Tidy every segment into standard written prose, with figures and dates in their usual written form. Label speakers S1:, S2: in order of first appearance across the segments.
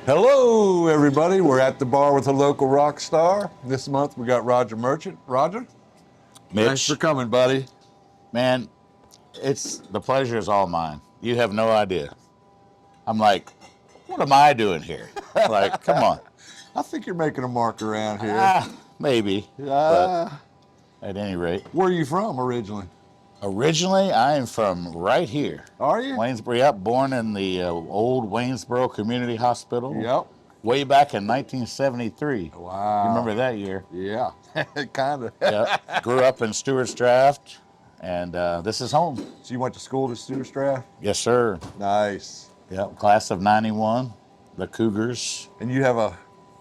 S1: Hello, everybody. We're at the bar with a local rock star. This month we got Roger Merchant. Roger, thanks for
S2: Mitch,
S1: coming, buddy.
S2: man, the pleasure is all mine. You have no idea. I'm like, what am I doing here? Like, come on.
S1: I think you're making a mark around here.
S2: Maybe, but
S1: Uh,
S2: at any rate,
S1: where are you from originally?
S2: originally I am from right here,
S1: Are you?
S2: Waynesboro. Yep, born in the old Waynesboro Community Hospital
S1: Yep.
S2: way back in 1973. You
S1: Wow.
S2: remember that year?
S1: Yeah, kind of.
S2: Yep. Grew up in Stewart's Draft, and this is home.
S1: So you went to school to Stewart's Draft?
S2: Yes, sir.
S1: Nice.
S2: Yep, class of '91, the Cougars.
S1: And you have a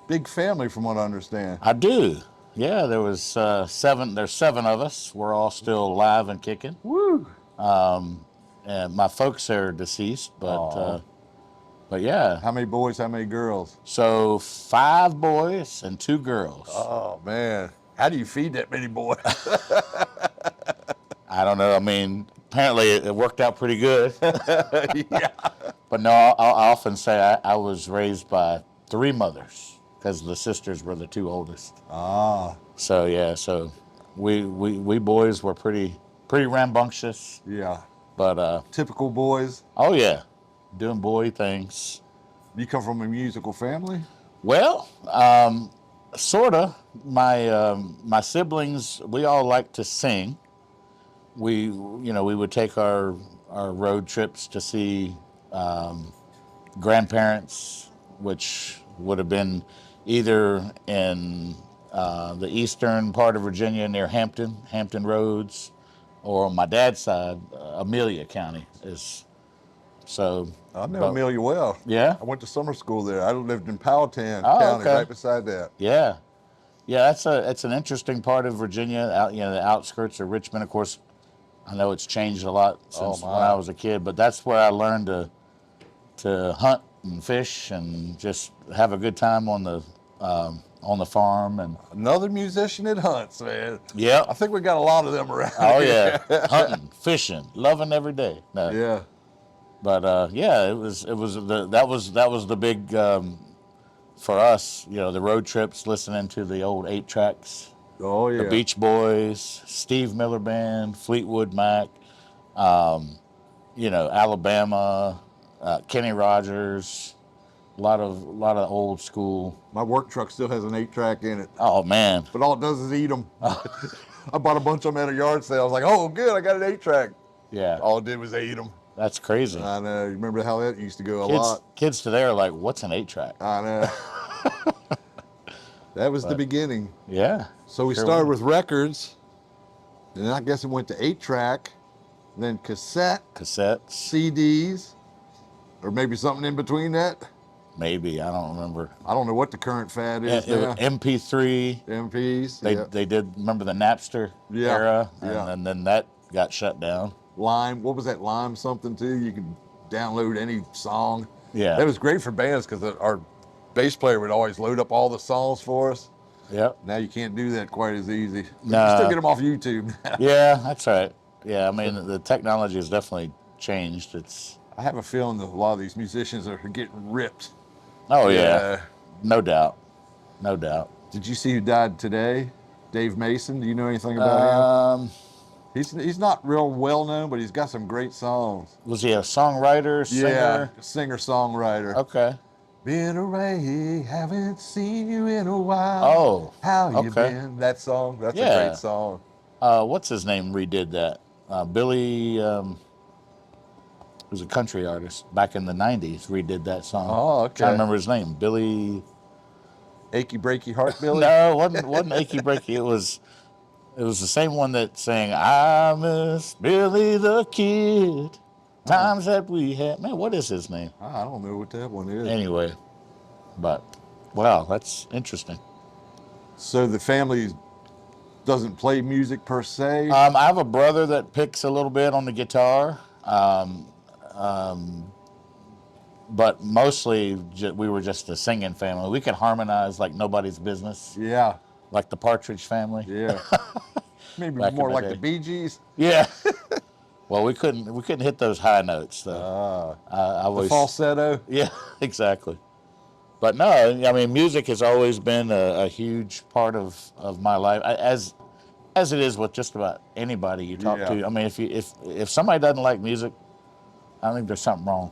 S1: big family, from what I understand.
S2: I do. Yeah, there was seven. There's seven of us. We're all still alive and kicking.
S1: Woo.
S2: And my folks are deceased, but yeah.
S1: How many boys? How many girls?
S2: So 5 boys and 2 girls.
S1: Oh man, how do you feed that many boys?
S2: I don't know. I mean, apparently it worked out pretty good.
S1: Yeah.
S2: But no, I often say I was raised by 3 mothers because the sisters were the 2 oldest.
S1: Ah.
S2: So yeah, so we boys were pretty rambunctious,
S1: Yeah.
S2: but
S1: Typical boys.
S2: oh yeah, doing boy things.
S1: You come from a musical family?
S2: Well, sorta. My siblings, we all like to sing. We would take our road trips to see grandparents, which would have been either in the eastern part of Virginia near Hampton Roads, or on my dad's side, Amelia County is. So
S1: I know
S2: but-
S1: Amelia well.
S2: Yeah.
S1: I went to summer school there. I lived in Powhatan
S2: Oh,
S1: County,
S2: okay.
S1: right beside that.
S2: Yeah, yeah, it's an interesting part of Virginia. Out, the outskirts of Richmond. Of course, I know it's changed a lot since
S1: my.
S2: when I was a kid, but that's where I learned to hunt and fish and just have a good time on the farm. And
S1: Another musician that hunts, man.
S2: yeah,
S1: I think we got a lot of them around.
S2: oh
S1: here.
S2: yeah, hunting, fishing, loving every day. No,
S1: Yeah.
S2: but yeah, that was the big for us. The road trips, listening to the old 8 tracks.
S1: Oh yeah.
S2: The Beach Boys, Steve Miller Band, Fleetwood Mac, Alabama, Kenny Rogers, a lot of old school.
S1: My work truck still has an 8-track in it,
S2: Oh man,
S1: but all it does is eat them. I bought a bunch of them at a yard sale. I was like, oh, good, I got an 8-track.
S2: yeah,
S1: All it did was eat them.
S2: that's crazy.
S1: I know. You remember how that used to go a lot?
S2: Kids today are like, what's an 8-track?
S1: I know. That was the beginning.
S2: Yeah.
S1: So we
S2: sure
S1: started
S2: was.
S1: with records, and then I guess it went to 8-track, then cassette,
S2: Cassettes,
S1: CDs, or maybe something in between that.
S2: maybe, I don't remember.
S1: I don't know what the current fad is
S2: It
S1: now.
S2: was MP3.
S1: MPs.
S2: They did remember the Napster
S1: Yeah,
S2: era,
S1: yeah.
S2: and then that got shut down.
S1: Lime. What was that? Lime something too. You could download any song.
S2: Yeah.
S1: That was great for bands because our bass player would always load up all the songs for us.
S2: Yep.
S1: Now you can't do that quite as easy. But you
S2: Nah.
S1: still get them off YouTube.
S2: Yeah, that's right. Yeah, I mean the technology has definitely changed. It's
S1: I have a feeling that a lot of these musicians are getting ripped.
S2: oh yeah, no doubt.
S1: Did you see who died today? Dave Mason. Do you know anything about him? He's not real well known, but he's got some great songs.
S2: Was he a songwriter, singer?
S1: Yeah, singer-songwriter.
S2: Okay.
S1: Been away, haven't seen you in a while.
S2: Oh,
S1: How you
S2: okay.
S1: been? That song, that's a
S2: Yeah.
S1: great song.
S2: What's his name redid that? Billy, was a country artist back in the 90s, redid that song.
S1: Oh, okay.
S2: I remember his name, Billy.
S1: Achy Breaky Heart, Billy?
S2: No, it wasn't Achy Breaky. It was the same one that sang, I miss Billy the Kid. Times that we had. Man, what is his name?
S1: I don't know what that one is.
S2: Anyway, but wow, that's interesting.
S1: So the family doesn't play music per se?
S2: I have a brother that picks a little bit on the guitar, but mostly we were just a singing family. We could harmonize like nobody's business,
S1: Yeah,
S2: like the Partridge Family.
S1: yeah. Maybe
S2: Back in
S1: more
S2: the
S1: like
S2: day.
S1: the Bee Gees.
S2: Yeah. Well, we couldn't hit those high notes though. I
S1: The
S2: always
S1: falsetto.
S2: Yeah, exactly. But no, I mean, music has always been a huge part of my life, as it is with just about anybody you talk
S1: Yeah.
S2: to. I mean, if somebody doesn't like music, I think there's something wrong.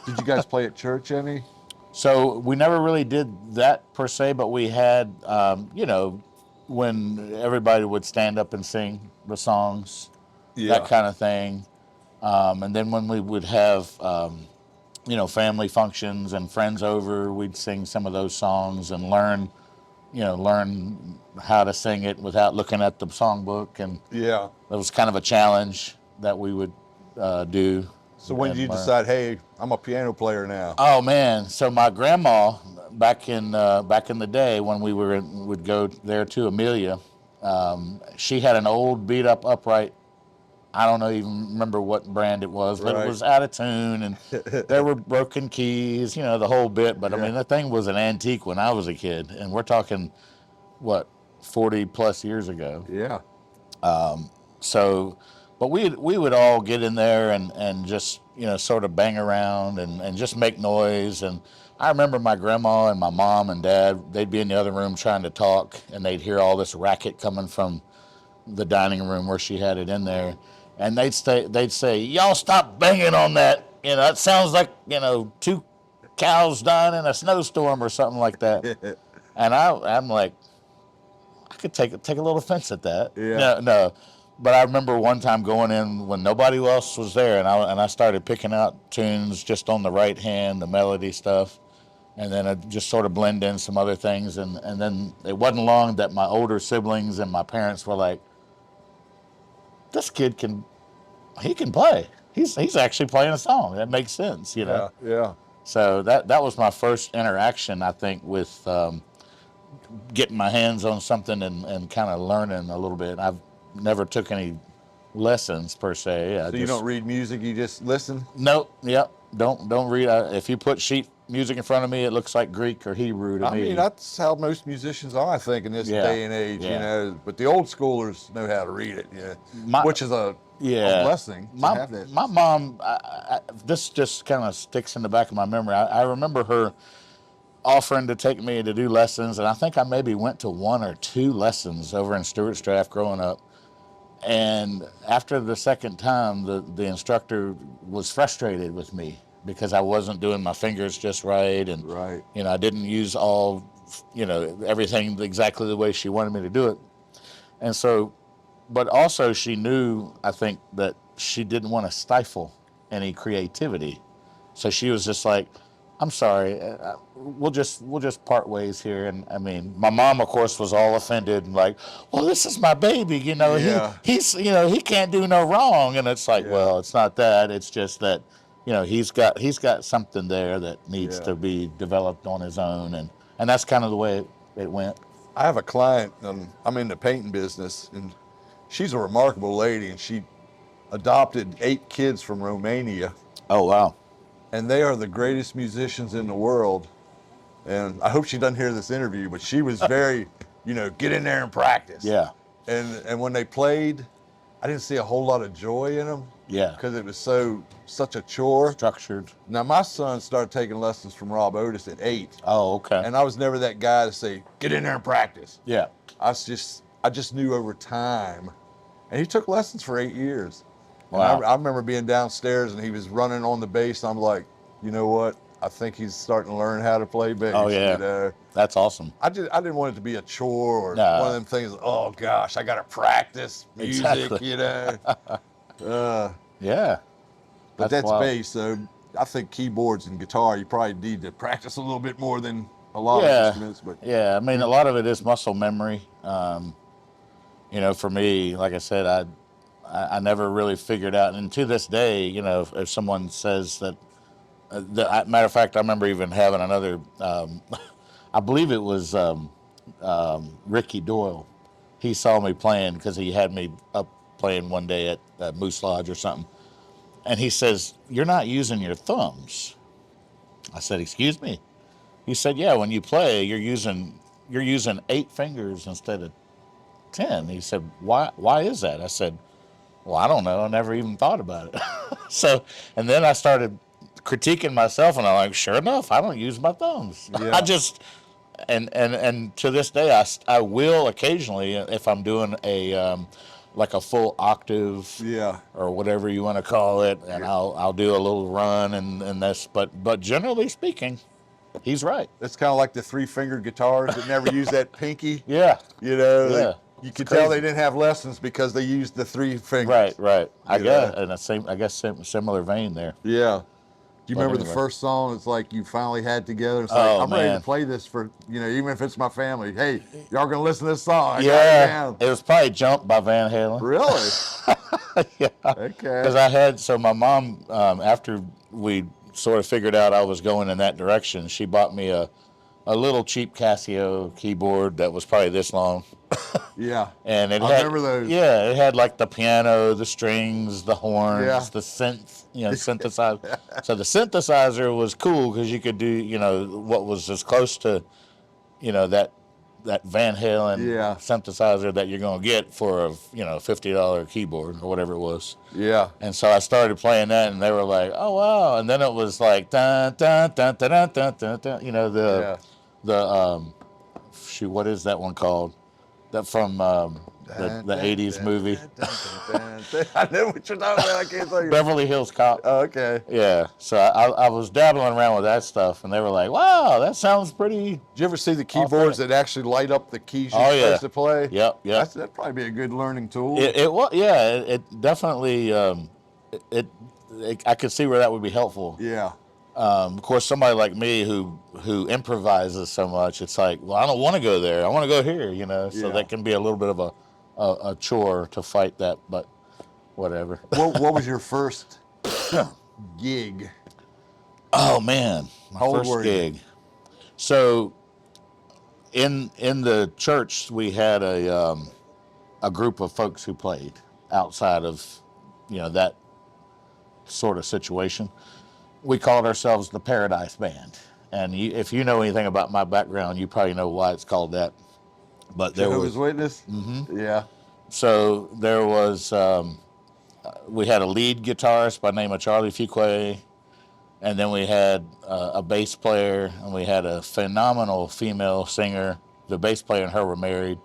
S1: Did you guys play at church any?
S2: So we never really did that per se, but we had, when everybody would stand up and sing the songs, that
S1: Yeah.
S2: kind of thing. And then when we would have, family functions and friends over, we'd sing some of those songs and learn how to sing it without looking at the songbook. And
S1: Yeah.
S2: that was kind of a challenge that we would do.
S1: So when did you
S2: learn.
S1: decide, hey, I'm a piano player now?
S2: Oh man! So my grandma back in the day when would go there to Amelia, she had an old beat up upright. I don't know even remember what brand it was, but
S1: Right.
S2: it was out of tune and there were broken keys, the whole bit. But I
S1: Yeah.
S2: mean, the thing was an antique when I was a kid, and we're talking what 40 plus years ago.
S1: Yeah.
S2: So, but we would all get in there and just sort of bang around and just make noise. And I remember my grandma and my mom and dad, they'd be in the other room trying to talk, and they'd hear all this racket coming from the dining room where she had it in there, and they'd say, y'all stop banging on that. It sounds like two cows dying in a snowstorm or something like that. And I'm like, I could take a little offense at that.
S1: Yeah.
S2: No. But I remember one time going in when nobody else was there, and I started picking out tunes just on the right hand, the melody stuff, and then I just sort of blend in some other things, and then it wasn't long that my older siblings and my parents were like, "This kid can play. He's actually playing a song. That makes sense,
S1: Yeah. Yeah.
S2: So that was my first interaction, I think, with getting my hands on something and kind of learning a little bit. I've never took any lessons per se.
S1: So you don't read music, you just listen?
S2: Nope. Yep. Don't read. If you put sheet music in front of me, it looks like Greek or Hebrew to me.
S1: I mean, that's how most musicians are, I think, in this
S2: Yeah.
S1: day and age.
S2: Yeah.
S1: But the old schoolers know how to read it. Which is a blessing to have that.
S2: My mom, this just kind of sticks in the back of my memory. I remember her offering to take me to do lessons, and I think I maybe went to one or two lessons over in Stewart's Draft growing up. And after the second time, the instructor was frustrated with me because I wasn't doing my fingers just right, and
S1: Right.
S2: I didn't use all everything exactly the way she wanted me to do it. And so, but also she knew, I think, that she didn't want to stifle any creativity. So she was just like, I'm sorry, we'll just part ways here. And I mean, my mom, of course, was all offended and like, well, this is my baby,
S1: Yeah.
S2: he's he can't do no wrong. And it's like,
S1: Yeah.
S2: well, it's not that. It's just that, he's got something there that needs
S1: Yeah.
S2: to be developed on his own. And that's kind of the way it went.
S1: I have a client, I'm in the painting business, and she's a remarkable lady, and she adopted 8 kids from Romania,
S2: Oh, wow.
S1: and they are the greatest musicians in the world. And I hope she doesn't hear this interview, but she was very, get in there and practice.
S2: Yeah.
S1: And when they played, I didn't see a whole lot of joy in them.
S2: Yeah.
S1: Because it was such a chore.
S2: Structured.
S1: Now my son started taking lessons from Rob Otis at 8,
S2: Oh, okay.
S1: and I was never that guy to say, get in there and practice.
S2: Yeah.
S1: I just knew over time, and he took lessons for 8 years.
S2: Wow.
S1: And I remember being downstairs and he was running on the bass. I'm like, you know what? I think he's starting to learn how to play bass.
S2: Oh, yeah. That's awesome.
S1: I didn't want it to be a chore or
S2: No.
S1: one of them things. Oh gosh, I got to practice music.
S2: Exactly. Yeah.
S1: But that's
S2: wild.
S1: bass. So I think keyboards and guitar, you probably need to practice a little bit more than a lot
S2: Yeah.
S1: of instruments. But
S2: Yeah, I mean, a lot of it is muscle memory. For me, like I said, I never really figured out, and to this day, if someone says that, matter of fact, I remember even having another, I believe it was Ricky Doyle. He saw me playing because he had me up playing one day at Moose Lodge or something, and he says, "You're not using your thumbs." I said, "Excuse me?" He said, "Yeah, when you play, you're using 8 fingers instead of 10. He said, "Why is that?" I said, "Well, I don't know. I never even thought about it." So, and then I started critiquing myself, and I'm like, sure enough, I don't use my thumbs.
S1: Yeah.
S2: I just and to this day, I will occasionally, if I'm doing a like a full octave,
S1: Yeah.
S2: or whatever you want to call it, and I'll do a little run and this, but generally speaking, he's right.
S1: It's kind of like the 3-fingered guitars that never use that pinky.
S2: Yeah.
S1: You know,
S2: Yeah.
S1: you could tell they didn't have lessons because they used the 3 fingers.
S2: Right. I guess
S1: know?
S2: in the same, I guess similar vein there.
S1: Yeah. Do you remember
S2: anyway.
S1: the first song? It's like you finally had together. It's like, I'm ready to
S2: man.
S1: play this for, even if it's my family. Hey, y'all gonna listen to this song? I got it
S2: Yeah.
S1: down.
S2: It was probably "Jump" by Van Halen.
S1: Really?
S2: Yeah.
S1: Okay.
S2: Because my mom, after we sort of figured out I was going in that direction, she bought me a little cheap Casio keyboard that was probably this long.
S1: Yeah.
S2: And
S1: I remember those.
S2: Yeah, it had like the piano, the strings, the horns,
S1: Yeah.
S2: the synth, synthesizer. So the synthesizer was cool because you could do, what was as close to, that Van Halen
S1: Yeah.
S2: synthesizer that you're going to get for a, $50 keyboard or whatever it was.
S1: Yeah.
S2: And so I started playing that, and they were like, "Oh wow!" And then it was like, dun dun dun dun dun dun dun, dun. Shoot, what is that one called? That from the 80s movie.
S1: I know what you're talking about. I can't tell you.
S2: Beverly Hills Cop.
S1: Oh, okay.
S2: Yeah. So I was dabbling around with that stuff, and they were like, "Wow, that sounds pretty."
S1: Did you ever see the keyboards that actually light up the keys you're supposed to play?
S2: Yep.
S1: That'd probably be a good learning tool.
S2: It definitely. I could see where that would be helpful.
S1: Yeah.
S2: Of course, somebody like me who improvises so much, it's like, well, I don't want to go there. I want to go here, So that can be a little bit of a chore to fight that, but whatever.
S1: What was your first gig?
S2: Oh man,
S1: How old
S2: first
S1: were
S2: gig.
S1: you?
S2: So in the church, we had a group of folks who played outside of that sort of situation. We called ourselves the Paradise Band, and if you know anything about my background, you probably know why it's called that. But there
S1: Jehovah's
S2: was
S1: Witness. Mm-hmm. Yeah.
S2: So there was we had a lead guitarist by the name of Charlie Fuquay, and then we had a bass player, and we had a phenomenal female singer. The bass player and her were married.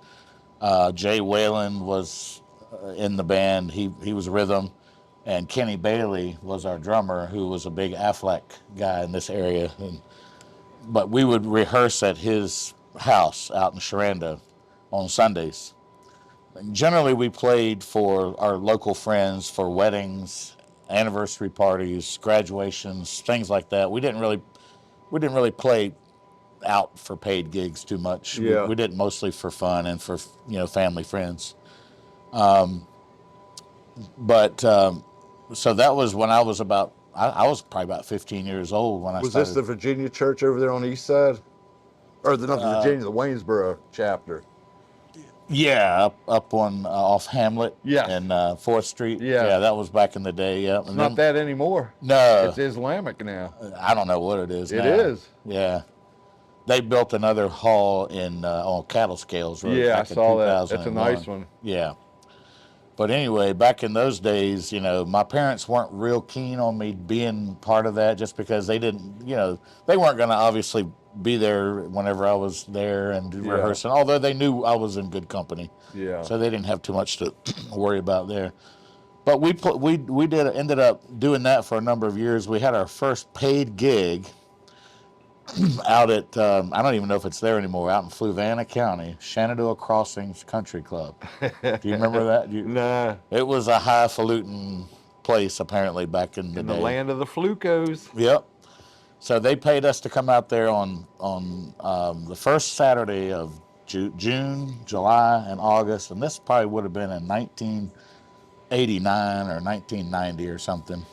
S2: Jay Whalen was in the band. He was rhythm. And Kenny Bailey was our drummer, who was a big Affleck guy in this area. But we would rehearse at his house out in Shenandoah on Sundays. Generally, we played for our local friends for weddings, anniversary parties, graduations, things like that. We didn't really play out for paid gigs too much.
S1: Yeah.
S2: We did it mostly for fun and for family friends. So that was when I was I was probably about 15 years old when I started.
S1: Was this the Virginia church over there on the east side? Or not the Virginia, the Waynesboro chapter?
S2: Yeah, up on off Hamlet.
S1: Yeah.
S2: And 4th Street.
S1: Yeah.
S2: That was back in the day. Yeah.
S1: It's not that anymore.
S2: No.
S1: It's Islamic now.
S2: I don't know what it is now.
S1: It is.
S2: Yeah. They built another hall on Cattle Scales Road.
S1: Yeah, I
S2: back in
S1: saw that.
S2: 2001.
S1: That's a nice one.
S2: Yeah. But anyway, back in those days, my parents weren't real keen on me being part of that just because they didn't, they weren't going to obviously be there whenever I was there and rehearsing, although they knew I was in good company.
S1: Yeah.
S2: So they didn't have too much to worry about there. But we ended up doing that for a number of years. We had our first paid gig out at, I don't even know if it's there anymore, out in Fluvanna County, Shenandoah Crossings Country Club. Do you remember that?
S1: Nah.
S2: It was a highfalutin place, apparently, back in the day.
S1: In the land of the Flukos.
S2: Yep. So they paid us to come out there on the first Saturday of June, July, and August, and this probably would have been in 1989 or 1990 or something.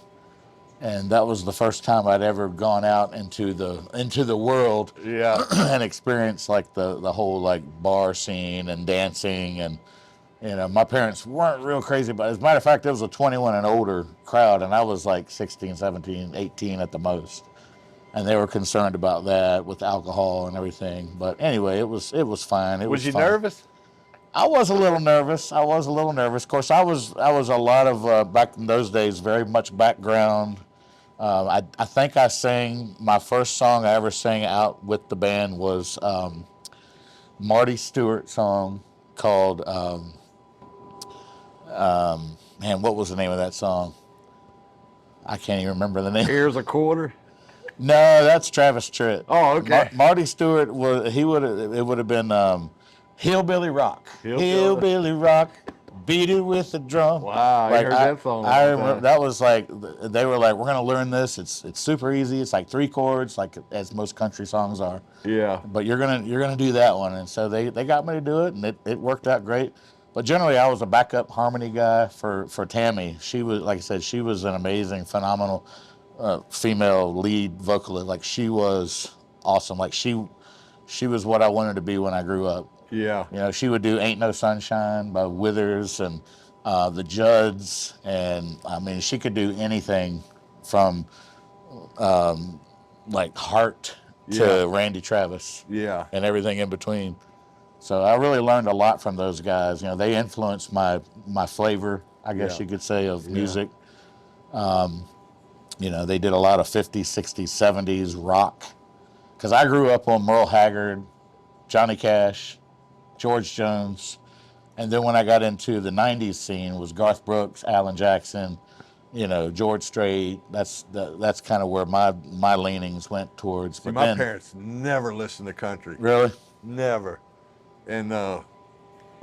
S2: And that was the first time I'd ever gone out into the world, and experienced like the whole like bar scene and dancing, and my parents weren't real crazy about it. As a matter of fact, it was a 21 and older crowd, and I was like 16, 17, 18 at the most, and they were concerned about that with alcohol and everything. But anyway, it was fine.
S1: Was you nervous?
S2: I was a little nervous. Of course, I was a lot of back in those days very much background. I think I sang my first song I ever sang out with the band was Marty Stewart's song called man, what was the name of that song? I can't even remember the name.
S1: Here's a quarter.
S2: No, that's Travis Tritt.
S1: Oh, okay.
S2: Marty Stewart it would have been Hillbilly Rock.
S1: Hillbilly.
S2: Hillbilly Rock, beat it with a drum.
S1: Wow, I heard that song.
S2: I remember that was like they were like, we're gonna learn this. It's super easy. It's like 3 chords, like as most country songs are.
S1: Yeah.
S2: But you're gonna do that one, and so they got me to do it, and it worked out great. But generally, I was a backup harmony guy for Tammy. She was, like I said, she was an amazing, phenomenal female lead vocalist. Like she was awesome. Like she was what I wanted to be when I grew up.
S1: Yeah.
S2: You know, she would do "Ain't No Sunshine" by Withers and the Judds, and I mean, she could do anything from like Heart to Randy Travis.
S1: Yeah.
S2: And everything in between. So I really learned a lot from those guys. You know, they influenced my flavor, I guess you could say, of music. You know, they did a lot of 50s, 60s, 70s rock. Because I grew up on Merle Haggard, Johnny Cash, George Jones. And then when I got into the 90s scene was Garth Brooks, Alan Jackson, you know, George Strait. That's kind of where my leanings went towards.
S1: See, my parents never listened to country.
S2: Really?
S1: Never. And I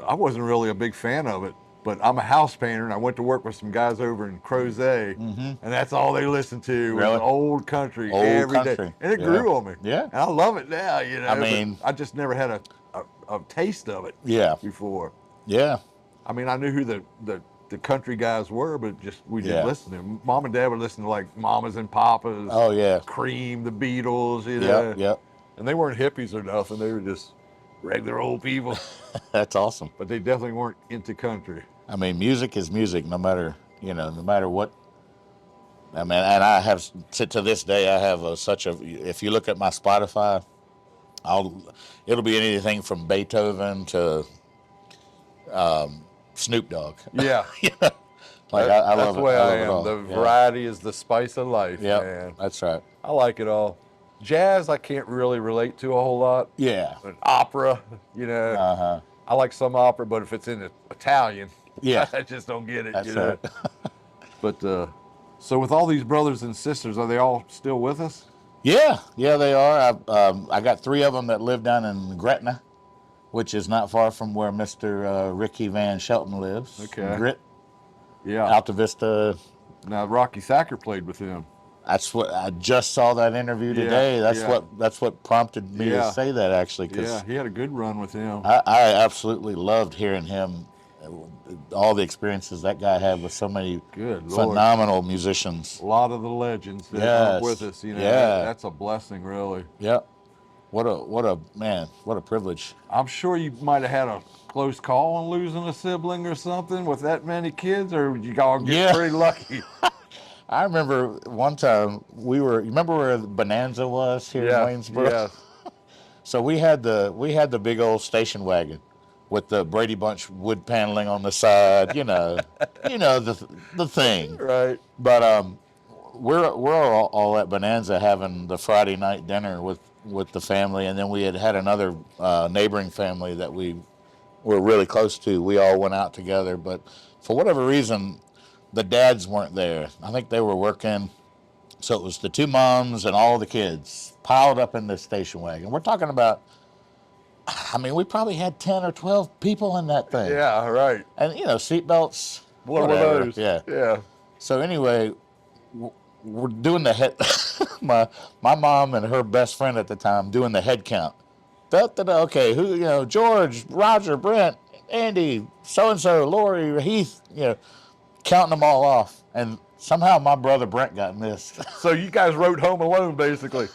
S1: wasn't really a big fan of it, but I'm a house painter, and I went to work with some guys over in Crozet, and that's all they listened to was old country every day. And it grew on me.
S2: Yeah.
S1: And I love it now, you know.
S2: I mean,
S1: I just never had a taste of it before.
S2: Yeah.
S1: I mean, I knew who the country guys were, but we didn't listen to them. Mom and Dad would listen to like Mamas and Papas.
S2: Oh, yeah.
S1: Cream, the Beatles, you know.
S2: Yep.
S1: And they weren't hippies or nothing. They were just regular old people.
S2: That's awesome.
S1: But they definitely weren't into country.
S2: I mean, music is music, no matter what. I mean, and I have to this day, I have if you look at my Spotify, it'll be anything from Beethoven to Snoop Dogg.
S1: Yeah.
S2: Like I love it.
S1: That's the way I am.
S2: All.
S1: The variety is the spice of life, man.
S2: That's right.
S1: I like it all. Jazz, I can't really relate to a whole lot.
S2: Yeah.
S1: But opera, you know. I like some opera, but if it's in Italian, I just don't get it.
S2: That's
S1: you know?
S2: right.
S1: But so with all these brothers and sisters, are they all still with us?
S2: Yeah, they are. I got 3 of them that live down in Gretna, which is not far from where Mr. Ricky Van Shelton lives.
S1: Okay.
S2: Grit.
S1: Yeah.
S2: Alta Vista.
S1: Now Rocky Sacker played with him.
S2: That's what I just saw that interview today. That's what prompted me to say that, actually. Cause
S1: he had a good run with him.
S2: I absolutely loved hearing him. All the experiences that guy had with so many phenomenal musicians.
S1: A lot of the legends that are with us, you know. That's a blessing, really.
S2: Yep. What a privilege.
S1: I'm sure you might have had a close call on losing a sibling or something with that many kids, or you all get pretty lucky.
S2: I remember one time you remember where Bonanza was here in Waynesboro? Yeah. So we had the big old station wagon with the Brady Bunch wood paneling on the side, you know the thing.
S1: Right.
S2: But we're all at Bonanza having the Friday night dinner with the family, and then we had another neighboring family that we were really close to. We all went out together, but for whatever reason, the dads weren't there. I think they were working, so it was the 2 moms and all the kids piled up in this station wagon. We're talking about, I mean, we probably had 10 or 12 people in that thing.
S1: Yeah, right.
S2: And, seatbelts.
S1: One of those.
S2: Yeah. So anyway, we're doing the head, my mom and her best friend at the time doing the head count. Okay, who, George, Roger, Brent, Andy, so-and-so, Lori, Heath, counting them all off, and somehow my brother Brent got missed.
S1: So you guys wrote Home Alone, basically.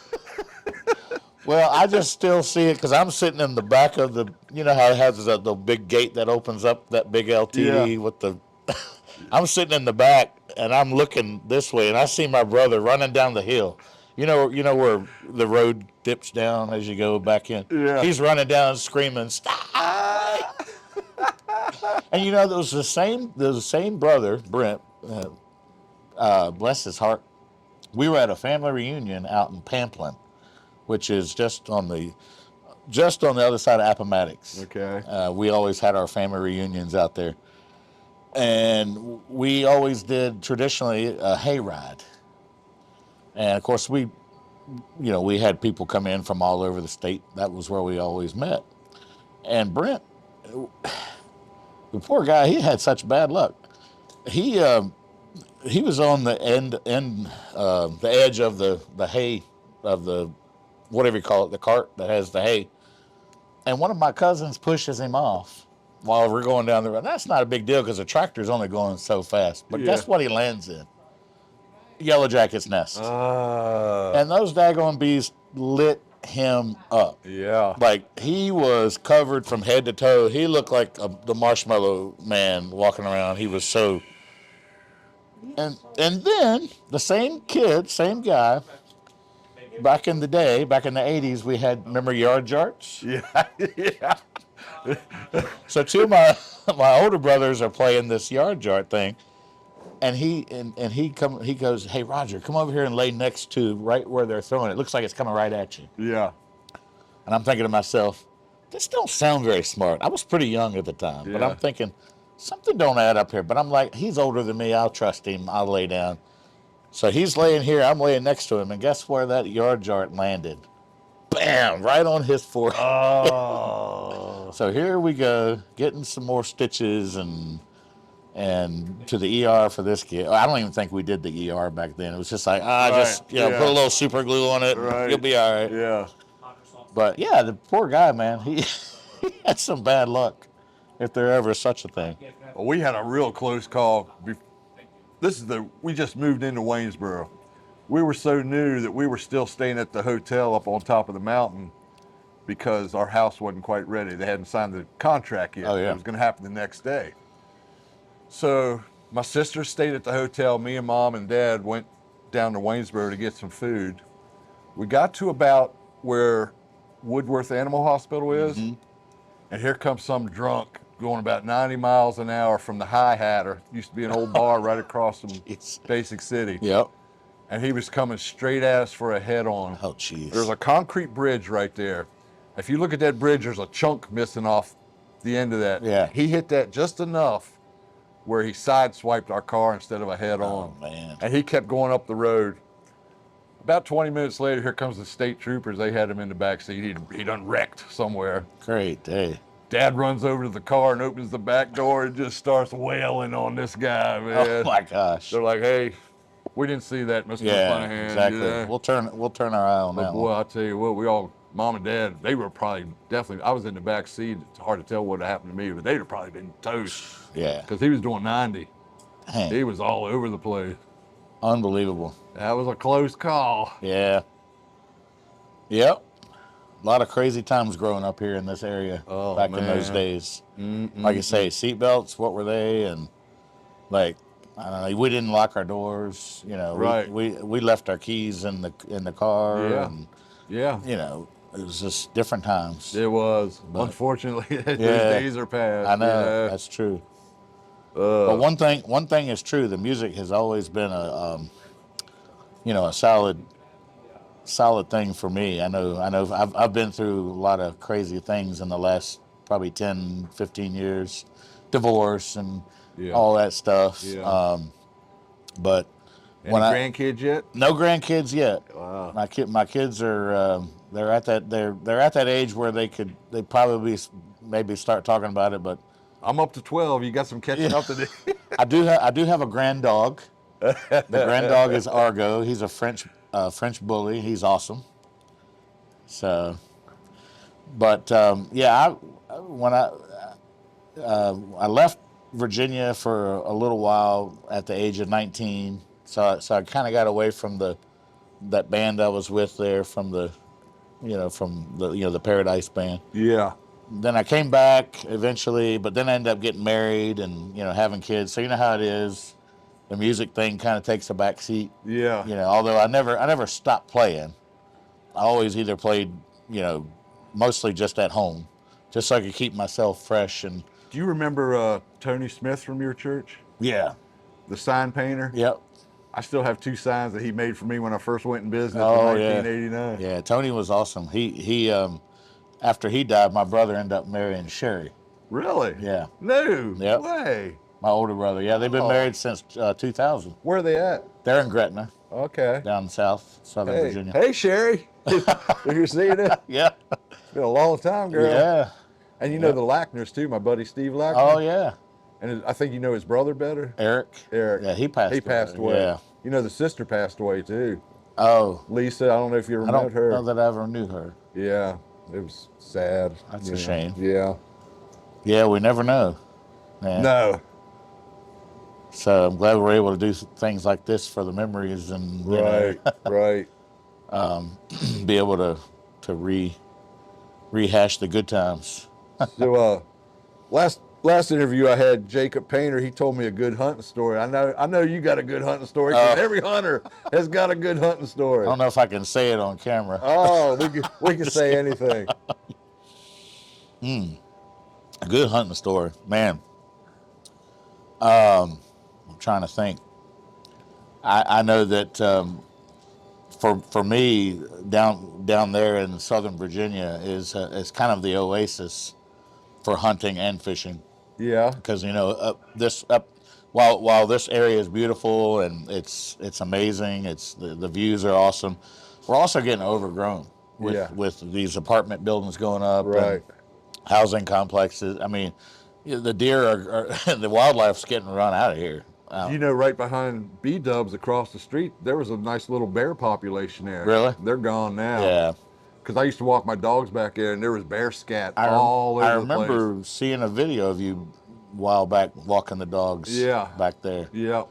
S2: Well, I just still see it because I'm sitting in the back of the, how it has the big gate that opens up, that big LTD with the, I'm sitting in the back, and I'm looking this way, and I see my brother running down the hill. You know where the road dips down as you go back in?
S1: Yeah.
S2: He's running down screaming, "Stop!" And there was the same brother, Brent, bless his heart. We were at a family reunion out in Pamplin, which is just on the other side of Appomattox.
S1: Okay.
S2: We always had our family reunions out there, and we always did traditionally a hayride. And of course, we had people come in from all over the state. That was where we always met. And Brent, the poor guy, he had such bad luck. He was on the the edge of the hay, of the, whatever you call it, the cart that has the hay. And one of my cousins pushes him off while we're going down the road. That's not a big deal because the tractor's only going so fast. But guess what he lands in? Yellow Jacket's nest. And those daggone bees lit him up.
S1: Yeah.
S2: Like, he was covered from head to toe. He looked like the Marshmallow Man walking around. He was so... And then the same kid, same guy, back in the day, back in the 80s, we had, remember yard jarts?
S1: Yeah. Yeah.
S2: So two of my older brothers are playing this yard jart thing, and he goes, "Hey Roger, come over here and lay next to right where they're throwing it. It looks like it's coming right at you."
S1: Yeah.
S2: And I'm thinking to myself, this don't sound very smart. I was pretty young at the time, but
S1: Yeah.
S2: I'm thinking something don't add up here. But I'm like, he's older than me. I'll trust him. I'll lay down. So he's laying here. I'm laying next to him, and guess where that yard jart landed? Bam! Right on his forehead.
S1: Oh.
S2: So here we go, getting some more stitches and to the ER for this kid. I don't even think we did the ER back then. It was just like, just put a little super glue on it, and you'll be all right.
S1: Yeah.
S2: But yeah, the poor guy, man, he had some bad luck, if there ever is such a thing.
S1: Well, we had a real close call. We just moved into Waynesboro. We were so new that we were still staying at the hotel up on top of the mountain because our house wasn't quite ready. They hadn't signed the contract yet.
S2: Oh, yeah.
S1: It was going to happen the next day. So my sister stayed at the hotel. Me and Mom and Dad went down to Waynesboro to get some food. We got to about where Woodworth Animal Hospital is, and here comes some drunk going about 90 miles an hour from the High Hatter. Used to be an old bar right across from Basic City.
S2: Yep.
S1: And he was coming straight at us for a head-on.
S2: Oh, jeez.
S1: There's a concrete bridge right there. If you look at that bridge, there's a chunk missing off the end of that.
S2: Yeah.
S1: He hit that just enough where he sideswiped our car instead of a head-on.
S2: Oh, man.
S1: And he kept going up the road. About 20 minutes later, here comes the state troopers. They had him in the back seat. He done wrecked somewhere.
S2: Great day.
S1: Dad runs over to the car and opens the back door and just starts wailing on this guy, man.
S2: Oh, my gosh.
S1: They're like, "Hey, we didn't see that, Mr. McClenahan."
S2: Exactly.
S1: Yeah.
S2: We'll turn our eye on
S1: But
S2: that
S1: boy,
S2: one.
S1: I'll tell you what, Mom and Dad, they were probably definitely, I was in the back seat. It's hard to tell what happened to me, but they'd have probably been toast.
S2: Yeah.
S1: Because he was doing 90.
S2: Dang.
S1: He was all over the place.
S2: Unbelievable.
S1: That was a close call.
S2: Yeah. Yep. A lot of crazy times growing up here in this area back in those days. Like you say, seatbelts, what were they? And like, I don't know, we didn't lock our doors. You know,
S1: Right.
S2: we left our keys in the car.
S1: Yeah.
S2: And,
S1: Yeah.
S2: you know, it was just different times.
S1: It was.
S2: But-
S1: Unfortunately, those
S2: Yeah.
S1: days are past.
S2: I know,
S1: Yeah.
S2: that's true. But one thing is true. The music has always been a solid thing for me. I know I've been through a lot of crazy things in the last probably 10, 15 years, divorce and all that stuff.
S1: Yeah.
S2: But
S1: Any
S2: when
S1: grandkids yet?
S2: no grandkids yet.
S1: Wow.
S2: My kids are they're at that age where they probably maybe start talking about it, but
S1: I'm up to 12. You got some catching up to do.
S2: I do have a grand dog. The grand dog is Argo. He's a French bully. He's awesome. So, but when I left Virginia for a little while at the age of 19, so I kind of got away from that band I was with there, from the Paradise Band.
S1: Yeah.
S2: Then I came back eventually, but then I ended up getting married and, having kids. So you know how it is. The music thing kind of takes a back seat.
S1: Yeah.
S2: Although I never stopped playing. I always either played, mostly just at home, just so I could keep myself fresh. And
S1: Do you remember Tony Smith from your church?
S2: yeah.
S1: The sign painter?
S2: Yep.
S1: I still have 2 signs that he made for me when I first went in business in
S2: Oh yeah,
S1: 1989.
S2: yeah. Tony was awesome. He after he died, my brother ended up marrying Sherry.
S1: Really?
S2: Yeah.
S1: No
S2: Yep.
S1: way.
S2: My older brother. Yeah, they've been married since 2000.
S1: Where are they at?
S2: They're in Gretna,
S1: Okay.
S2: down south, Southern
S1: Hey,
S2: Virginia.
S1: hey, Sherry. If you're seeing it,
S2: Yeah.
S1: it's been a long time, girl.
S2: Yeah.
S1: And you know
S2: Yep.
S1: the Lackners too, my buddy Steve Lackner.
S2: Oh yeah.
S1: And I think you know his brother better.
S2: Eric.
S1: Eric.
S2: Yeah, he passed
S1: He passed away.
S2: Yeah.
S1: You know the sister passed away too.
S2: Oh.
S1: Lisa, I don't know if you ever
S2: I
S1: met
S2: don't
S1: her.
S2: know that I ever knew her.
S1: Yeah, it was sad.
S2: That's a shame.
S1: Yeah.
S2: Yeah, we never know. Man.
S1: No.
S2: So I'm glad we're able to do things like this for the memories and
S1: Right. Right.
S2: be able to rehash the good times.
S1: So last interview I had Jacob Painter, he told me a good hunting story. I know you got a good hunting story because every hunter has got a good hunting story.
S2: I don't know if I can say it on camera.
S1: Oh, we can say anything.
S2: A good hunting story, man. I'm trying to think. I know that for me down there in Southern Virginia is kind of the oasis for hunting and fishing.
S1: Yeah.
S2: Because while this area is beautiful and it's amazing, the views are awesome. We're also getting overgrown with these apartment buildings going up,
S1: right,
S2: and housing complexes. I mean, the deer are the wildlife's getting run out of here.
S1: You know, right behind B-Dubs across the street, there was a nice little bear population there.
S2: Really?
S1: They're gone now.
S2: Yeah.
S1: Because I used to walk my dogs back there, and there was bear scat all over the place.
S2: I remember seeing a video of you a while back walking the dogs back there.
S1: Yeah.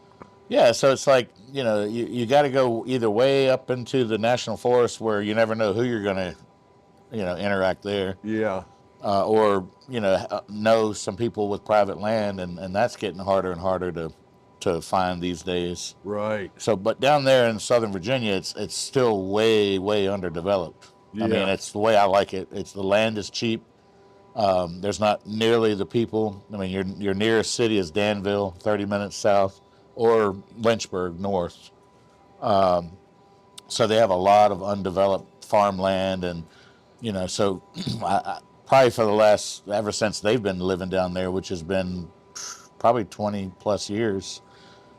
S2: Yeah, so it's like, you got to go either way up into the national forest where you never know who you're going to, interact there.
S1: Yeah.
S2: Or, know some people with private land, and that's getting harder and harder to find these days.
S1: Right.
S2: So, but down there in Southern Virginia, it's still way, way underdeveloped. Yeah. I mean, it's the way I like it. The land is cheap. There's not nearly the people. I mean, your nearest city is Danville, 30 minutes south, or Lynchburg north. So they have a lot of undeveloped farmland, and so I probably ever since they've been living down there, which has been probably 20 plus years,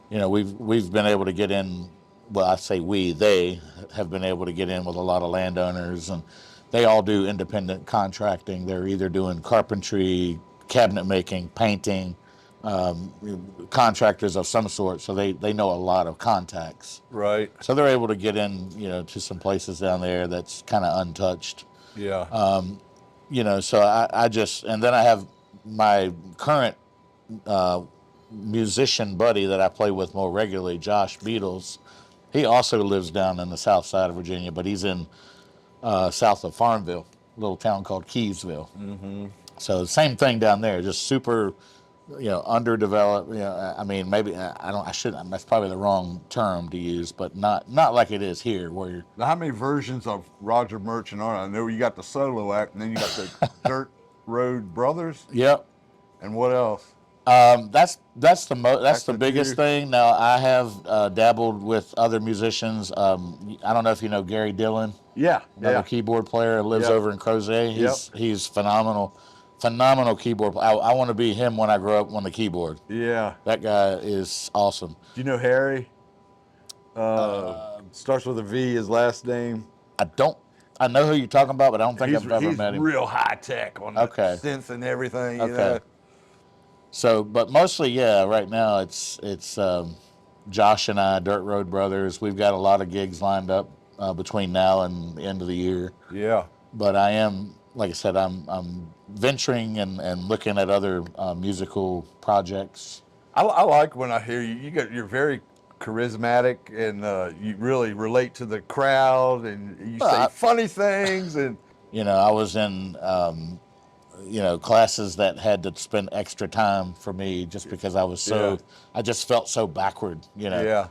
S2: we've been able to get in. Well, I say they have been able to get in with a lot of landowners, and they all do independent contracting. They're either doing carpentry, cabinet making, painting, contractors of some sort. So they know a lot of contacts.
S1: Right.
S2: So they're able to get in, to some places down there that's kind of untouched.
S1: Yeah.
S2: So I just, and then I have my current musician buddy that I play with more regularly, Josh Beatles. He also lives down in the south side of Virginia, but he's in south of Farmville, a little town called Keysville. Mm-hmm. So same thing down there, just super, underdeveloped. I mean, maybe I shouldn't. That's probably the wrong term to use, but not like it is here, where you're.
S1: Now, how many versions of Roger Merchant are there? I know you got the solo act, and then you got the Dirt Road Brothers.
S2: Yep.
S1: And what else?
S2: That's the biggest thing. Now I have dabbled with other musicians. I don't know if you know Gary Dillon.
S1: Yeah,
S2: another keyboard player, lives over in Crozet. He's phenomenal keyboard player. I want to be him when I grow up on the keyboard.
S1: Yeah,
S2: that guy is awesome.
S1: Do you know Harry? Starts with a V. His last name.
S2: I don't. I know who you're talking about, but I don't think I've ever met him.
S1: He's real high tech on the synth and everything. You know?
S2: So, but mostly, right now it's Josh and I, Dirt Road Brothers. We've got a lot of gigs lined up between now and the end of the year.
S1: Yeah.
S2: But I am, like I said, I'm venturing and looking at other musical projects.
S1: I like when I hear you. You're very charismatic, and you really relate to the crowd, and you say funny things. And
S2: I was in classes that had to spend extra time for me just because I was I just felt so backward,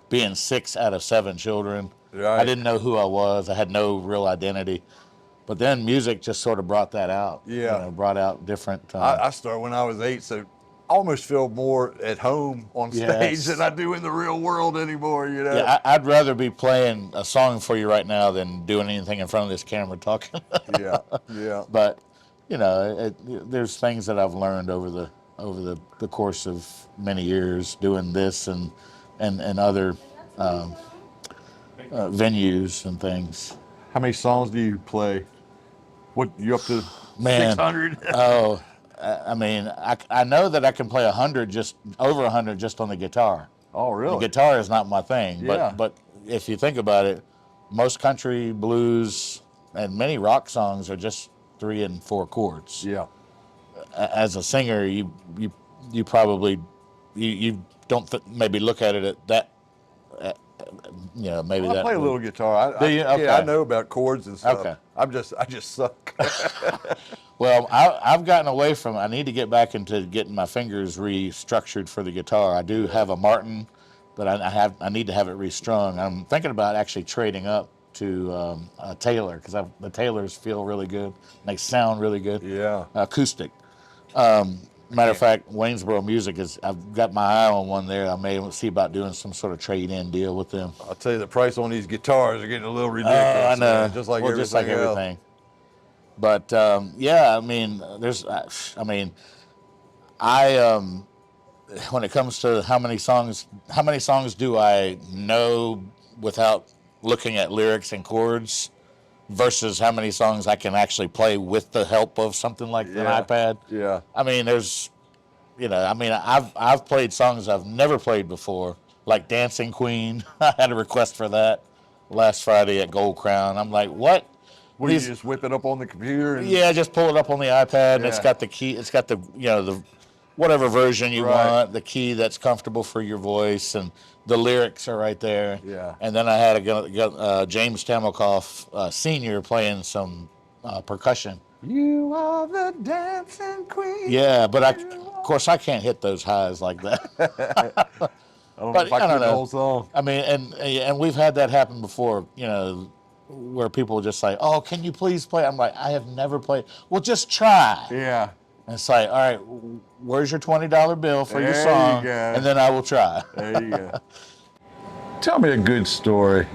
S2: being 6 out of 7 children. Right. I didn't know who I was. I had no real identity. But then music just sort of brought that out. Yeah. Brought out different.
S1: I started when I was 8, so almost feel more at home on stage than I do in the real world anymore, you know?
S2: Yeah, I'd rather be playing a song for you right now than doing anything in front of this camera talking.
S1: Yeah, yeah.
S2: But, you know, there's things that I've learned over the course of many years doing this and other venues and things.
S1: How many songs do you play? What, you up to
S2: Man,
S1: 600?
S2: oh, I mean, I know that I can play 100, just over 100, just on the guitar.
S1: Oh,
S2: The
S1: really?
S2: guitar is not my thing,
S1: Yeah.
S2: but if you think about it, most country, blues, and many rock songs are just 3 and 4 chords.
S1: Yeah.
S2: As a singer, you probably you don't maybe look at it at that. You know, maybe
S1: Well, I
S2: that.
S1: play a little guitar.
S2: Do you? Okay.
S1: Yeah, I know about chords and stuff.
S2: Okay.
S1: I just suck.
S2: Well, I've gotten away from. I need to get back into getting my fingers restructured for the guitar. I do have a Martin, but I need to have it restrung. I'm thinking about actually trading up to a Taylor because the Taylors feel really good. They sound really good.
S1: Yeah.
S2: Acoustic. Matter of fact, Waynesboro Music I've got my eye on one there. I may see about doing some sort of trade-in deal with them.
S1: I'll tell you, the price on these guitars are getting a little ridiculous.
S2: I know.
S1: Man, just like everything else.
S2: But yeah, I mean, when it comes to how many songs do I know without looking at lyrics and chords versus how many songs I can actually play with the help of something like an iPad.
S1: Yeah.
S2: I mean, I've played songs I've never played before, like Dancing Queen. I had a request for that last Friday at Gold Crown. I'm like, what?
S1: Well, you just whip it up on the computer?
S2: Yeah, just pull it up on the iPad, and it's got the key. It's got the whatever version you want, the key that's comfortable for your voice, and the lyrics are right there.
S1: Yeah.
S2: And then I had James Tamelkoff Sr. playing some percussion.
S1: You are the dancing queen.
S2: Yeah, but of course I can't hit those highs like that.
S1: I don't know if I could the whole song.
S2: I mean, and we've had that happen before, where people just say, "Oh, can you please play?" I'm like, "I have never played." Well, just try.
S1: Yeah.
S2: And it's like, all right, where's your $20 bill for your song?
S1: You go.
S2: And then I will try.
S1: There you go. Tell me a good story.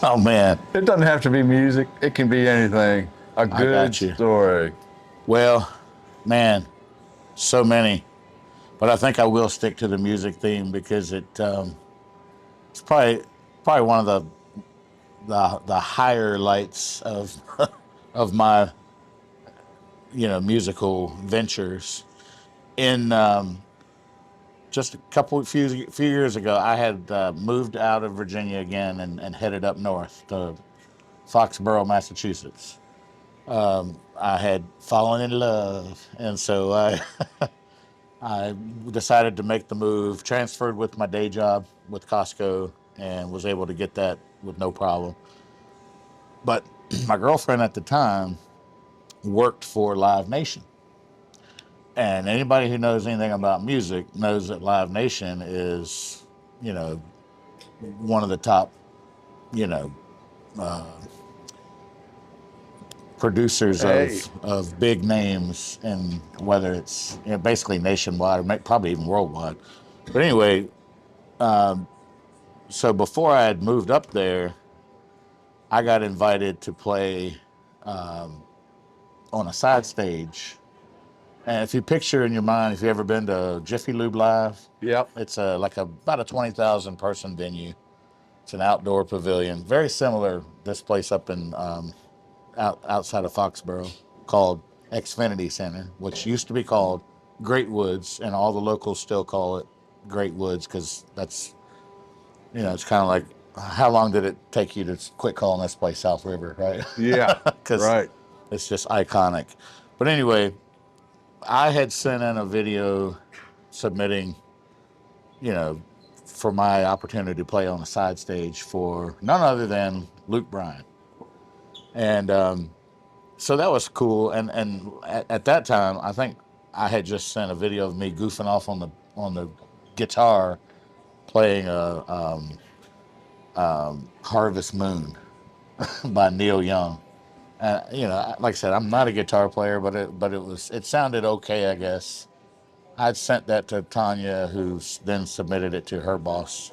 S2: Oh, man.
S1: It doesn't have to be music. It can be anything. A good story.
S2: Well, man, so many. But I think I will stick to the music theme because it's probably one of the higher lights of of my musical ventures. In just few years ago, I had moved out of Virginia again and headed up north to Foxborough, Massachusetts. I had fallen in love, and so I decided to make the move, transferred with my day job with Costco, and was able to get that with no problem. But my girlfriend at the time worked for Live Nation. And anybody who knows anything about music knows that Live Nation is, one of the top, producers of big names, and whether it's basically nationwide or probably even worldwide. But anyway, so before I had moved up there, I got invited to play on a side stage. And if you picture in your mind, if you've ever been to Jiffy Lube Live, it's about a 20,000 person venue. It's an outdoor pavilion, very similar this place up in outside of Foxborough, called Xfinity Center, which used to be called Great Woods, and all the locals still call it Great Woods because that's, it's kind of like, how long did it take you to quit calling this place South River, right?
S1: Yeah, right.
S2: It's just iconic. But anyway, I had sent in a video submitting, for my opportunity to play on a side stage for none other than Luke Bryan. And so that was cool. And at that time, I think I had just sent a video of me goofing off on the guitar playing Harvest Moon by Neil Young. Like I said, I'm not a guitar player, but it sounded okay, I guess. I'd sent that to Tanya, who then submitted it to her boss.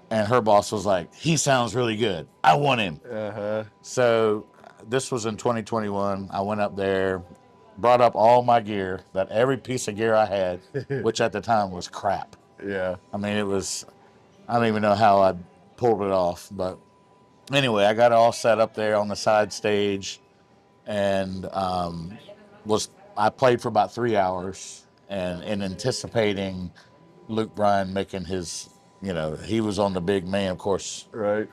S2: And her boss was like, he sounds really good. I want him.
S1: Uh-huh.
S2: So this was in 2021. I went up there, brought up all my gear, that every piece of gear I had, which at the time was crap.
S1: Yeah.
S2: I mean, I don't even know how I pulled it off. But anyway, I got it all set up there on the side stage, and I played for about 3 hours, and in anticipating Luke Bryan making his, he was on the big man, of course.
S1: Right.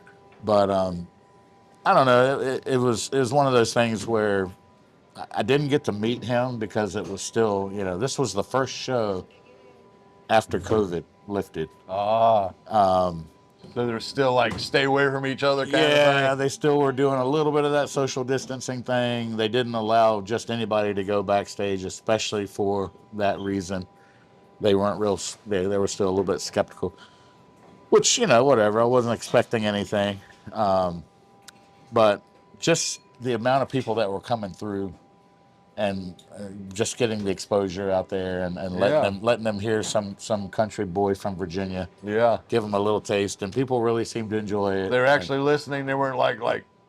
S2: But I don't know. It was one of those things where I didn't get to meet him because it was still, this was the first show after COVID lifted.
S1: So they're still like stay away from each other kind of
S2: Yeah,
S1: thing?
S2: they still were doing a little bit of that social distancing thing. They didn't allow just anybody to go backstage, especially for that reason. They weren't real, they were still a little bit skeptical, which, whatever. I wasn't expecting anything. But just the amount of people that were coming through and just getting the exposure out there and letting them hear some country boy from Virginia.
S1: Yeah.
S2: Give them a little taste, and people really seemed to enjoy it.
S1: They're actually listening. They weren't like,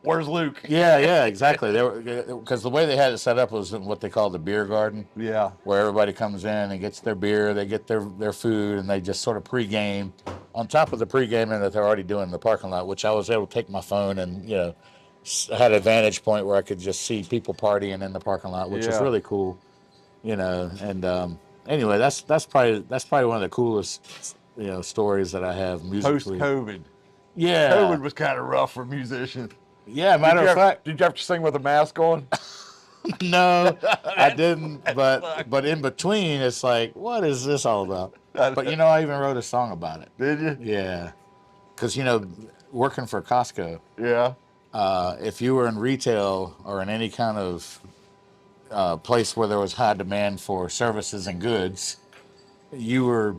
S1: where's Luke?
S2: Yeah, exactly. They were, because the way they had it set up was in what they call the beer garden.
S1: Yeah.
S2: Where everybody comes in and gets their beer, they get their food, and they just sort of pregame on top of the pregaming that they're already doing in the parking lot, which I was able to take my phone and, I had a vantage point where I could just see people partying in the parking lot, which is really cool, and anyway, that's probably one of the coolest, stories that I have musically.
S1: Post-COVID.
S2: Yeah.
S1: COVID was kind of rough for musicians.
S2: Yeah, matter of fact.
S1: Did you have to sing with a mask on?
S2: No, I didn't, but in between, it's like, what is this all about? But, I even wrote a song about it.
S1: Did you?
S2: Yeah. Because, working for Costco.
S1: Yeah.
S2: If you were in retail or in any kind of place where there was high demand for services and goods, you were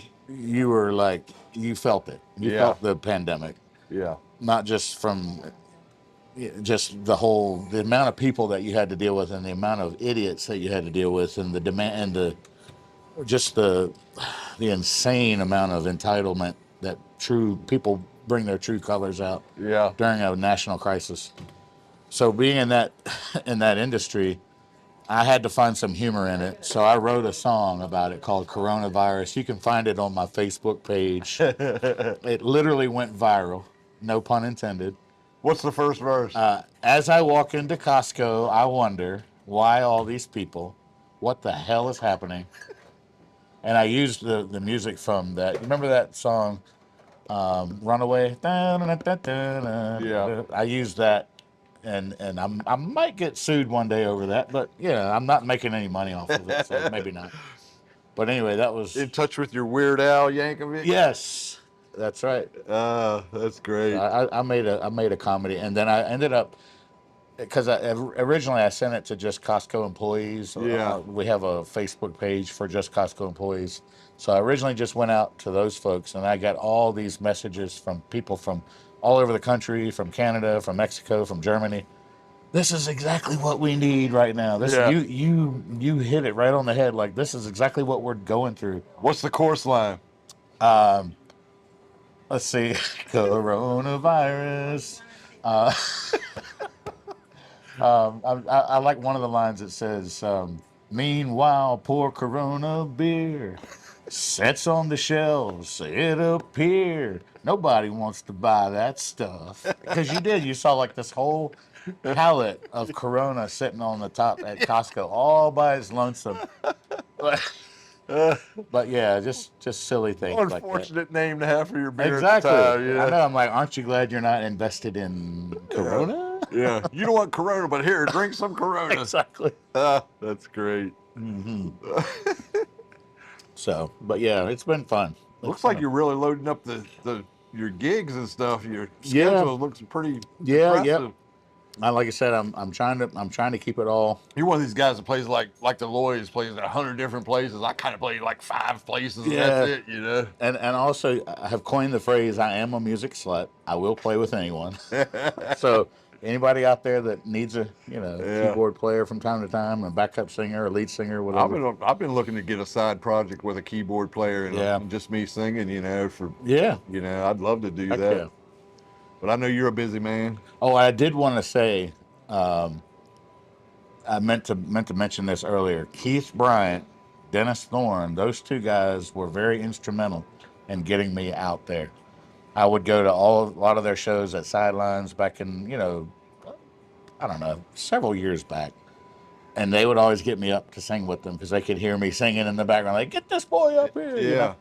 S2: like, you felt it. You felt the pandemic.
S1: Yeah.
S2: Not just from just the amount of people that you had to deal with and the amount of idiots that you had to deal with and the demand and the insane amount of entitlement that true people bring their true colors out during a national crisis. So being in that industry, I had to find some humor in it. So I wrote a song about it called Coronavirus. You can find it on my Facebook page. It literally went viral, no pun intended.
S1: What's the first verse?
S2: As I walk into Costco, I wonder why all these people, what the hell is happening? And I used the music from that. Remember that song, Runaway? Yeah. I used that, and I might get sued one day over that, but I'm not making any money off of it, so maybe not. But anyway, that was
S1: In Touch with Your Weird Al Yankovic?
S2: Yes, that's right.
S1: That's great.
S2: I made a comedy, and then I ended up, because originally I sent it to just Costco employees.
S1: Yeah.
S2: We have a Facebook page for just Costco employees. So I originally just went out to those folks, and I got all these messages from people from all over the country, from Canada, from Mexico, from Germany. This is exactly what we need right now. You hit it right on the head. Like, this is exactly what we're going through.
S1: What's the chorus line?
S2: Let's see. Coronavirus. I like one of the lines that says, meanwhile, poor Corona beer sets on the shelves, it appeared. Nobody wants to buy that stuff. Because you saw like this whole pallet of Corona sitting on the top at Costco all by its lonesome. But yeah, just silly things like that.
S1: Unfortunate name to have for your beer
S2: Exactly.
S1: at the time. Yeah.
S2: I know. I'm like, aren't you glad you're not invested in Corona?
S1: Yeah. You don't want Corona, but here, drink some Corona.
S2: Exactly.
S1: That's great.
S2: Mm-hmm. So, but yeah, it's been fun.
S1: Looks like you're really loading up your gigs and stuff. Your schedule looks pretty impressive.
S2: Yeah. Like I said, I'm trying to keep it all.
S1: You're one of these guys that plays like the Lloyds, plays at 100 different places. I kind of play like 5 places, and that's it,
S2: And also, I have coined the phrase, I am a music slut. I will play with anyone. So Anybody out there that needs a
S1: Yeah.
S2: keyboard player from time to time, a backup singer, a lead singer,
S1: I've
S2: whatever.
S1: been I've been looking to get a side project with a keyboard player
S2: Yeah.
S1: and just me singing,
S2: Yeah.
S1: I'd love to do
S2: Heck
S1: that.
S2: yeah.
S1: But I know you're a busy man.
S2: Oh, I did want to say, I meant to mention this earlier. Keith Bryant, Dennis Thorne, those two guys were very instrumental in getting me out there. I would go to a lot of their shows at Sidelines back in, I don't know, several years back. And they would always get me up to sing with them because they could hear me singing in the background, like, get this boy up here.
S1: Yeah.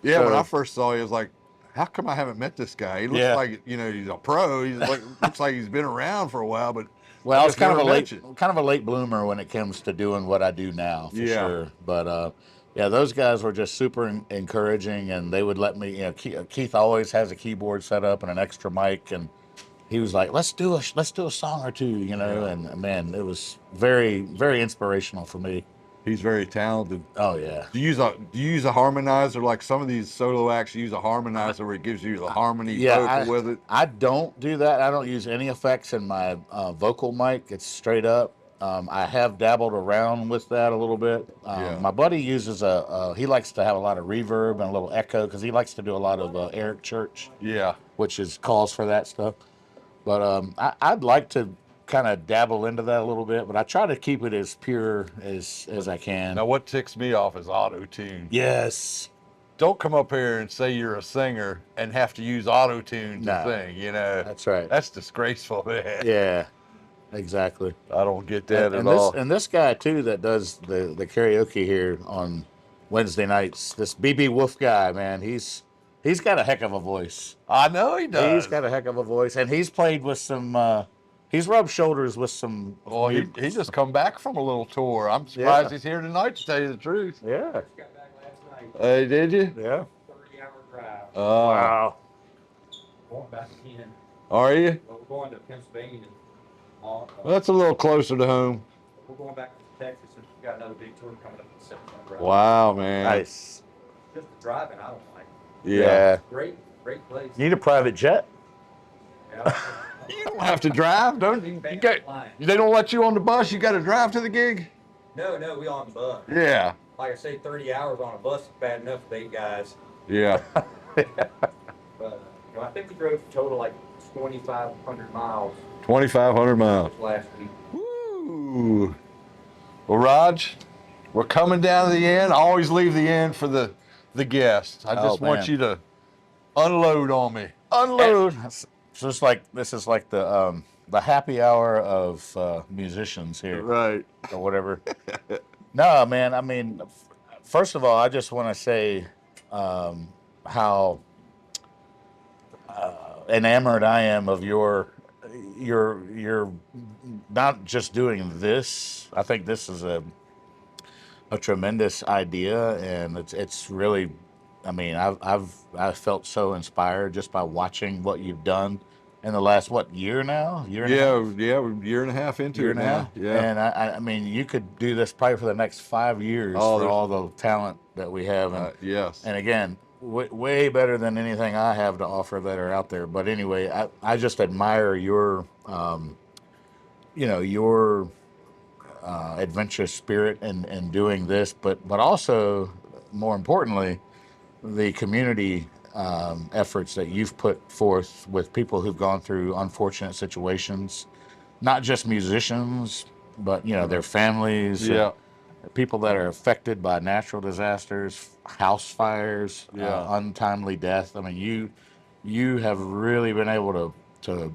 S1: Yeah, when I
S2: So,
S1: first saw you, I was like, how come I haven't met this guy? He looks
S2: yeah.
S1: like, he's a pro. He's like, looks like he's been around for a while, but
S2: Well,
S1: I
S2: I was
S1: just never met you.
S2: kind of a late bloomer when it comes to doing what I do now, for
S1: Yeah.
S2: sure. But yeah, those guys were just super encouraging, and they would let me. Keith always has a keyboard set up and an extra mic, and he was like, let's do a song or two,
S1: Yeah.
S2: And man, it was very, very inspirational for me.
S1: He's very talented.
S2: Oh yeah.
S1: Do you use a harmonizer like some of these solo acts use a harmonizer where it gives you the harmony vocal with it?
S2: I don't do that. I don't use any effects in my vocal mic. It's straight up. I have dabbled around with that a little bit.
S1: Yeah.
S2: My buddy uses he likes to have a lot of reverb and a little echo because he likes to do a lot of Eric Church,
S1: Yeah.
S2: which is calls for that stuff. But I'd like to kind of dabble into that a little bit, but I try to keep it as pure as I can.
S1: Now, what ticks me off is auto-tune.
S2: Yes.
S1: Don't come up here and say you're a singer and have to use auto-tune to sing,
S2: That's right.
S1: That's disgraceful, man.
S2: Yeah, exactly.
S1: I don't get that at
S2: And
S1: all.
S2: this guy too that does the karaoke here on Wednesday nights, this BB Wolf guy, man, he's got a heck of a voice.
S1: I know he does.
S2: He's got a heck of a voice, and he's played with some. He's rubbed shoulders with some.
S1: Well, he just come back from a little tour. I'm surprised he's here tonight, to tell you the truth.
S2: Yeah.
S3: Got back last night.
S1: Hey, did you?
S2: Yeah.
S3: 30-hour drive.
S2: Wow.
S3: Going back again.
S1: Are you?
S3: Well, we're going to Pennsylvania.
S1: Well, that's a little closer to home.
S3: We're going back to Texas, and we've got another big tour coming up in September.
S1: Wow, man.
S2: Nice.
S3: Just the driving, I don't like.
S1: Yeah.
S3: Great place.
S2: You need a private jet?
S3: Yeah.
S1: You don't have to drive, don't you? They don't let you on the bus. You got to drive to the gig.
S3: No, we on the bus.
S1: Yeah.
S3: Like I say, 30 hours on a bus is bad enough with 8 guys.
S1: Yeah.
S3: But I think we drove a total like 2,500 miles
S1: 2,500 miles.
S3: last week.
S1: Woo. Well, Raj, we're coming down to the end. I always leave the end for the guests. I just want you to unload on me.
S2: Unload. So it's like this is like the happy hour of musicians here,
S1: Right.
S2: or whatever. No, man. I mean, first of all, I just want to say how enamored I am of your not just doing this. I think this is a tremendous idea, and it's really. I mean, I've felt so inspired just by watching what you've done in the last year now? Year and a half?
S1: We're a year and a half into
S2: Year
S1: it
S2: and a
S1: now.
S2: half?
S1: Yeah.
S2: And I mean, you could do this probably for the next 5 years
S1: Oh,
S2: for
S1: there's-
S2: all the talent that we have. And,
S1: Yes.
S2: and again, way better than anything I have to offer that are out there. But anyway, I just admire your, your adventurous spirit in doing this, but also, more importantly, the community efforts that you've put forth with people who've gone through unfortunate situations, not just musicians, but their families,
S1: Yeah.
S2: people that are affected by natural disasters, house fires,
S1: Yeah.
S2: untimely death. I mean, you have really been able to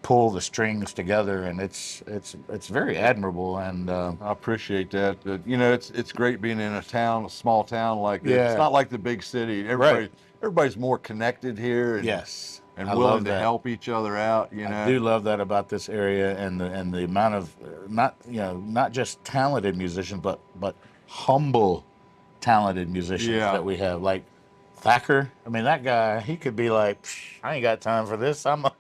S2: pull the strings together, and it's very admirable. And
S1: I appreciate that. It's great being in a small town like this.
S2: Yeah.
S1: It's not like the big city. Everybody's more connected here. And,
S2: yes,
S1: and
S2: I
S1: willing
S2: love
S1: to
S2: that.
S1: help each other out.
S2: I do love that about this area, and the amount of not just talented musicians, but humble, talented musicians that we have. Like Thacker, I mean, that guy, he could be like, I ain't got time for this. I'm a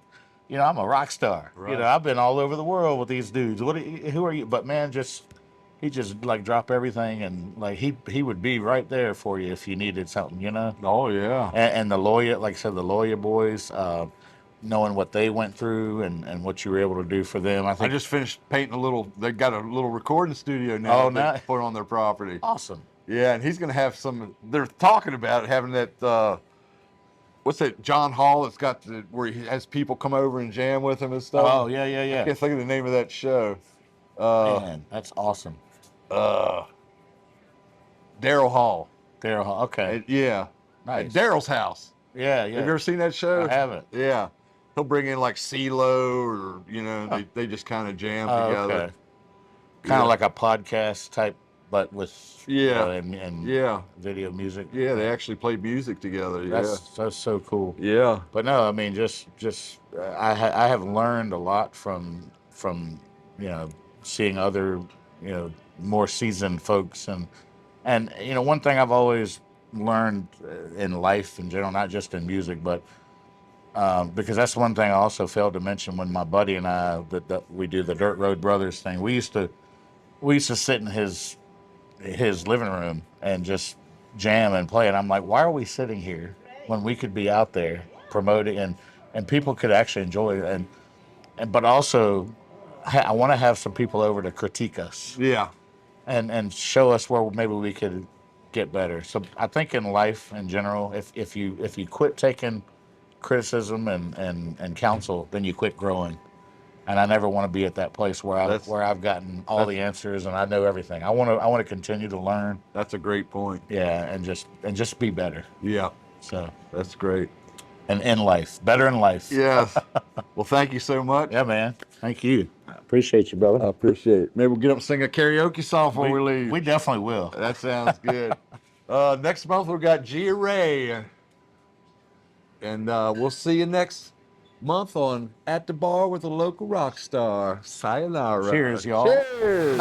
S2: rock star.
S1: Right.
S2: I've been all over the world with these dudes. Who are you? But man, he just like drop everything, and like he would be right there for you if you needed something.
S1: Oh yeah.
S2: And the lawyer, like I said, the lawyer boys. knowing what they went through and what you were able to do for them. I
S1: I
S2: think.
S1: just finished painting a little. They got a little recording studio now.
S2: Oh,
S1: they
S2: nice.
S1: put on their property.
S2: Awesome.
S1: Yeah, and he's gonna have some. They're talking about having that. What's that? John Hall. It's got where he has people come over and jam with him and stuff.
S2: Oh, yeah, yeah,
S1: I
S2: yeah.
S1: can't think of the name of that show. Uh,
S2: Man, that's awesome.
S1: Daryl Hall.
S2: Daryl Hall. Okay.
S1: Yeah.
S2: Nice.
S1: At Daryl's house.
S2: Yeah, yeah.
S1: Have you ever seen that show?
S2: I haven't.
S1: Yeah. He'll bring in like CeeLo or, you know, they just kind of jam together.
S2: Okay. Kind of like a podcast type, but with and
S1: yeah,
S2: video music.
S1: yeah, they actually play music together.
S2: That's so cool.
S1: Yeah.
S2: But no, I mean, just I have learned a lot from seeing other more seasoned folks and one thing I've always learned in life in general, not just in music, but because that's one thing I also failed to mention when my buddy and I that we do the Dirt Road Brothers thing. We used to sit in his living room and just jam and play, and I'm like, why are we sitting here when we could be out there promoting and people could actually enjoy it and but also I want to have some people over to critique us
S1: Yeah.
S2: and show us where maybe we could get better. So I think in life in general, if you quit taking criticism and counsel, then you quit growing. And I never want to be at that place where I've gotten all the answers and I know everything. I want to continue to learn.
S1: That's a great point.
S2: Yeah, and just be better.
S1: Yeah.
S2: So
S1: That's great.
S2: and in life, better in life.
S1: Yes. Well, thank you so much.
S2: Yeah, man. Thank you. I appreciate you, brother.
S1: I appreciate it. Maybe we'll get up and sing a karaoke song before we leave.
S2: We definitely will.
S1: That sounds good. Next month we've got Gia Ray. And we'll see you next month on At the Bar with a Local Rock Star. Sayonara.
S2: Cheers, y'all.
S1: Cheers.